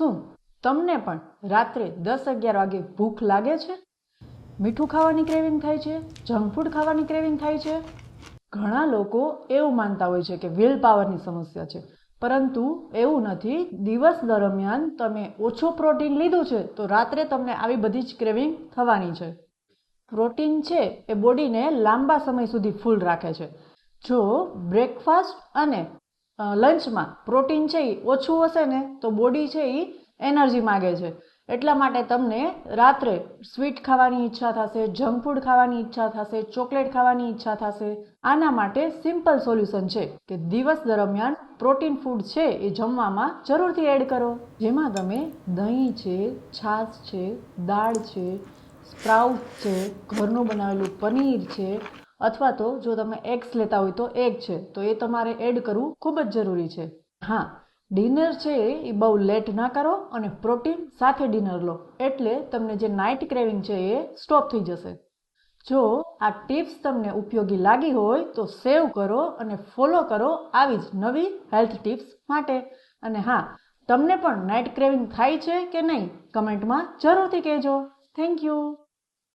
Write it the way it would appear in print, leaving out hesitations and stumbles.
શું તમને પણ રાત્રે 10-11 વાગે ભૂખ લાગે છે? મીઠું ખાવાની ક્રેવિંગ થાય છે? જંક ફૂડ ખાવાની ક્રેવિંગ થાય છે? ઘણા લોકો એવું માનતા હોય છે કે વિલ પાવરની સમસ્યા છે, પરંતુ એવું નથી. દિવસ દરમિયાન તમે ઓછું પ્રોટીન લીધું છે તો રાત્રે તમને આવી બધી જ ક્રેવિંગ થવાની છે. પ્રોટીન છે એ બોડીને લાંબા સમય સુધી ફૂલ રાખે છે. જો બ્રેકફાસ્ટ અને લંચમાં પ્રોટીન છે એ ઓછું હશે ને તો બોડી છે એ એનર્જી માગે છે. એટલા માટે તમને રાત્રે સ્વીટ ખાવાની ઈચ્છા થશે, જંક ફૂડ ખાવાની ઈચ્છા થશે, ચોકલેટ ખાવાની ઈચ્છા થશે. આના માટે સિમ્પલ સોલ્યુશન છે કે દિવસ દરમિયાન પ્રોટીન ફૂડ છે એ જમવામાં જરૂરથી એડ કરો, જેમાં તમે દહીં છે, છાશ છે, દાળ છે, સ્પ્રાઉટ છે, ઘરનું બનાવેલું પનીર છે, અથવા તો જો તમે એગ્સ લેતા હોય તો એગ છે, તો એ તમારે એડ કરવું ખૂબ જ જરૂરી છે. હા, ડિનર છે એ બહુ લેટ ના કરો અને પ્રોટીન સાથે ડિનર લો, એટલે તમને જે નાઇટ ક્રેવિંગ છે એ સ્ટોપ થઈ જશે. જો આ ટિપ્સ તમને ઉપયોગી લાગી હોય તો સેવ કરો અને ફોલો કરો આવી જ નવી હેલ્થ ટિપ્સ માટે. અને હા, તમને પણ નાઇટ ક્રેવિંગ થાય છે કે નહીં, કમેન્ટમાં જરૂરથી કહેજો. Thank you.